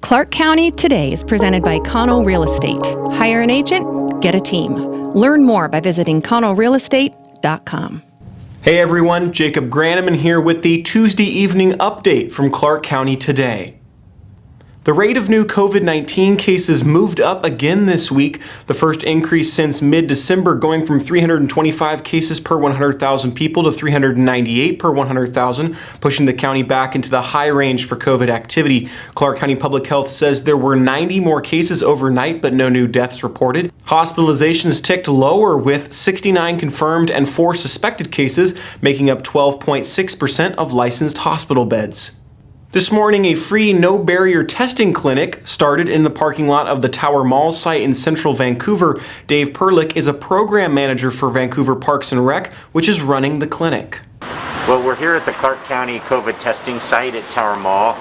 Clark County Today is presented by Connell Real Estate. Hire an agent, get a team. Learn more by visiting connellrealestate.com. Hey everyone, Jacob Granneman here with the Tuesday evening update from Clark County Today. The rate of new COVID-19 cases moved up again this week, the first increase since mid-December, going from 325 cases per 100,000 people to 398 per 100,000, pushing the county back into the high range for COVID activity. Clark County Public Health says there were 90 more cases overnight, but no new deaths reported. Hospitalizations ticked lower with 69 confirmed and 4 suspected cases, making up 12.6% of licensed hospital beds. This morning, a free no-barrier testing clinic started in the parking lot of the Tower Mall site in central Vancouver. Dave Perlick is a program manager for Vancouver Parks and Rec, which is running the clinic. Well, we're here at the Clark County COVID testing site at Tower Mall.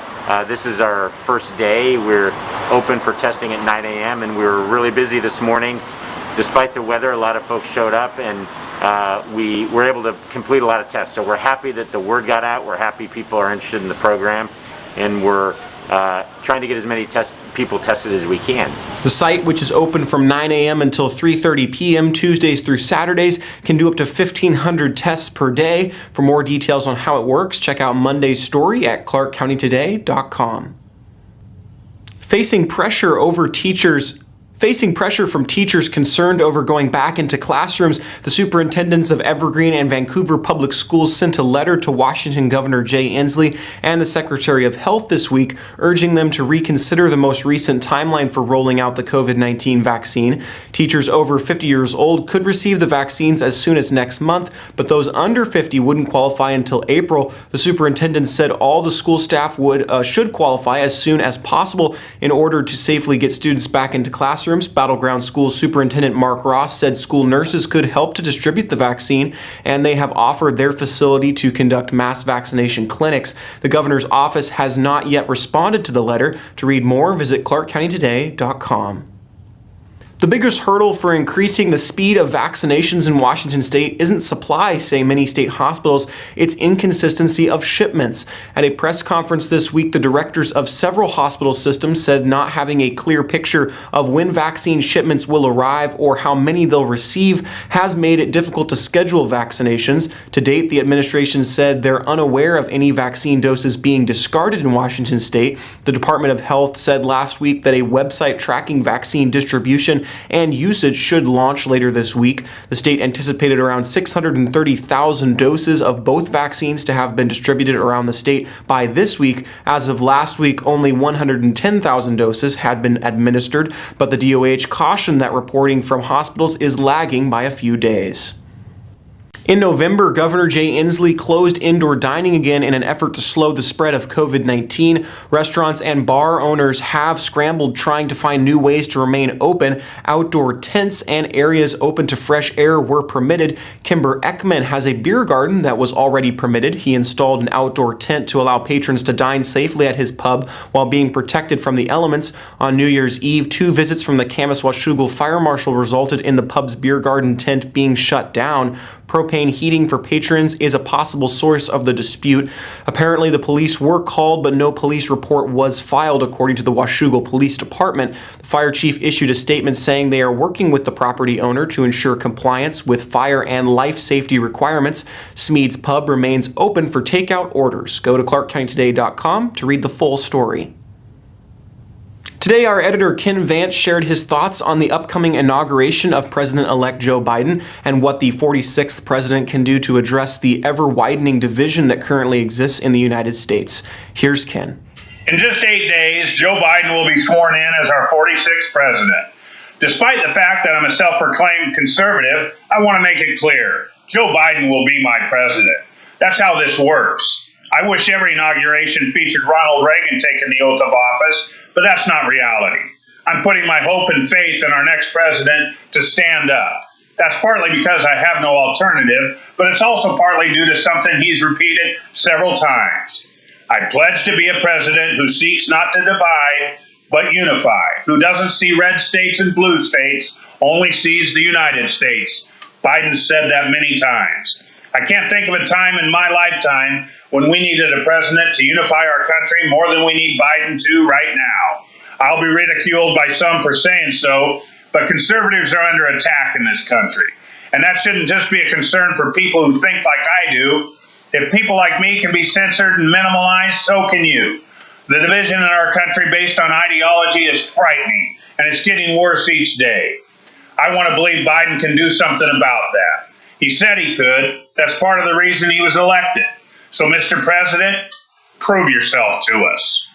This is our first day. We're open for testing at 9 a.m. and we were really busy this morning. Despite the weather, a lot of folks showed up and we were able to complete a lot of tests. So we're happy that the word got out. We're happy people are interested in the program. And we're trying to get as many people tested as we can. The site, which is open from 9 a.m. until 3:30 p.m. Tuesdays through Saturdays, can do up to 1,500 tests per day. For more details on how it works, check out Monday's story at clarkcountytoday.com. Facing pressure from teachers concerned over going back into classrooms, the superintendents of Evergreen and Vancouver Public Schools sent a letter to Washington Governor Jay Inslee and the Secretary of Health this week, urging them to reconsider the most recent timeline for rolling out the COVID-19 vaccine. Teachers over 50 years old could receive the vaccines as soon as next month, but those under 50 wouldn't qualify until April. The superintendent said all the school staff should qualify as soon as possible in order to safely get students back into classrooms. Battleground School Superintendent Mark Ross said school nurses could help to distribute the vaccine, and they have offered their facility to conduct mass vaccination clinics. The governor's office has not yet responded to the letter. To read more, visit clarkcountytoday.com. The biggest hurdle for increasing the speed of vaccinations in Washington state isn't supply, say many state hospitals, it's inconsistency of shipments. At a press conference this week, the directors of several hospital systems said not having a clear picture of when vaccine shipments will arrive or how many they'll receive has made it difficult to schedule vaccinations. To date, the administration said they're unaware of any vaccine doses being discarded in Washington state. The Department of Health said last week that a website tracking vaccine distribution and usage should launch later this week. The state anticipated around 630,000 doses of both vaccines to have been distributed around the state by this week. As of last week, only 110,000 doses had been administered, but the DOH cautioned that reporting from hospitals is lagging by a few days. In November, Governor Jay Inslee closed indoor dining again in an effort to slow the spread of COVID-19. Restaurants and bar owners have scrambled trying to find new ways to remain open. Outdoor tents and areas open to fresh air were permitted. Kimber Ekman has a beer garden that was already permitted. He installed an outdoor tent to allow patrons to dine safely at his pub while being protected from the elements. On New Year's Eve, 2 visits from the Camas-Washougal Fire Marshal resulted in the pub's beer garden tent being shut down. Propane heating for patrons is a possible source of the dispute. Apparently, the police were called, but no police report was filed, according to the Washougal Police Department. The fire chief issued a statement saying they are working with the property owner to ensure compliance with fire and life safety requirements. Smead's Pub remains open for takeout orders. Go to clarkcountytoday.com to read the full story. Today, our editor Ken Vance shared his thoughts on the upcoming inauguration of President-elect Joe Biden and what the 46th president can do to address the ever-widening division that currently exists in the United States. Here's Ken. In just 8 days, Joe Biden will be sworn in as our 46th president. Despite the fact that I'm a self-proclaimed conservative, I want to make it clear, Joe Biden will be my president. That's how this works. I wish every inauguration featured Ronald Reagan taking the oath of office, but that's not reality. I'm putting my hope and faith in our next president to stand up. That's partly because I have no alternative, but it's also partly due to something he's repeated several times. I pledge to be a president who seeks not to divide, but unify, who doesn't see red states and blue states, only sees the United States. Biden said that many times. I can't think of a time in my lifetime when we needed a president to unify our country more than we need Biden to right now. I'll be ridiculed by some for saying so, but conservatives are under attack in this country. And that shouldn't just be a concern for people who think like I do. If people like me can be censored and minimalized, so can you. The division in our country based on ideology is frightening, and it's getting worse each day. I want to believe Biden can do something about that. He said he could. That's part of the reason he was elected. So, Mr. President, prove yourself to us.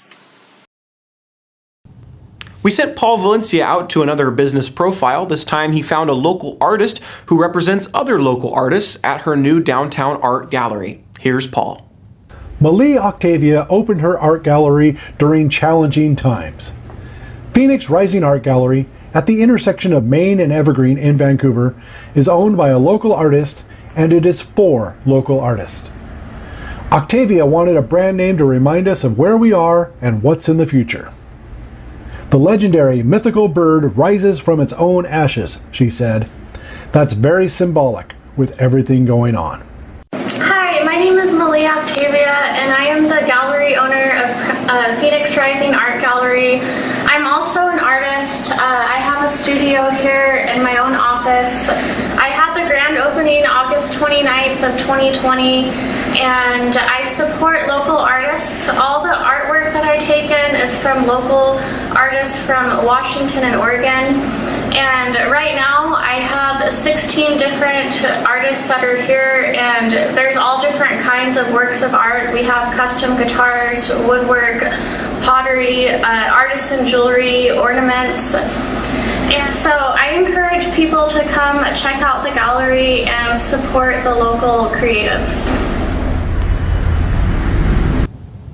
We sent Paul Valencia out to another business profile. This time he found a local artist who represents other local artists at her new downtown art gallery. Here's Paul. Malie Octavia opened her art gallery during challenging times. Phoenix Rising Art Gallery, at the intersection of Main and Evergreen in Vancouver, is owned by a local artist, and it is for local artists. Octavia wanted a brand name to remind us of where we are and what's in the future. The legendary mythical bird rises from its own ashes, she said. That's very symbolic with everything going on. Hi, my name is Malie Octavia, and I am the gallery owner of Phoenix Rising Art Gallery. I'm also an artist. I have a studio here in my own office. I had the grand opening August 29th of 2020, and I support local artists. All the artwork that I take in is from local artists from Washington and Oregon. And right now I have 16 different artists that are here, and there's all different kinds of works of art. We have custom guitars, woodwork, pottery, artisan jewelry, ornaments. And so I encourage people to come check out the gallery and support the local creatives.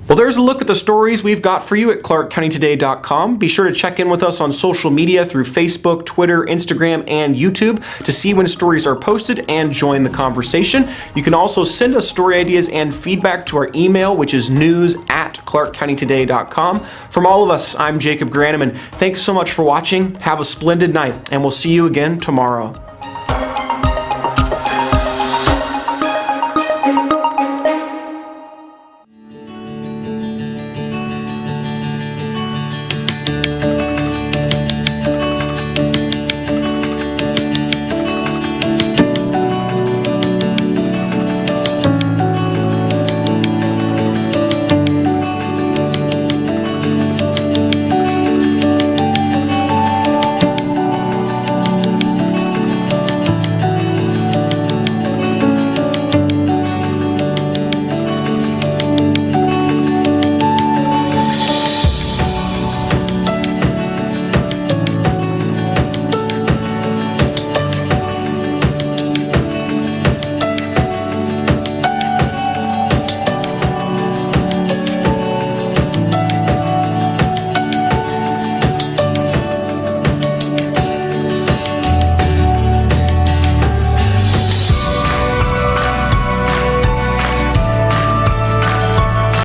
Well, there's a look at the stories we've got for you at ClarkCountyToday.com. Be sure to check in with us on social media through Facebook, Twitter, Instagram, and YouTube to see when stories are posted and join the conversation. You can also send us story ideas and feedback to our email, which is news@ClarkCountyToday.com. From all of us, I'm Jacob Granum, and thanks so much for watching. Have a splendid night, and we'll see you again tomorrow.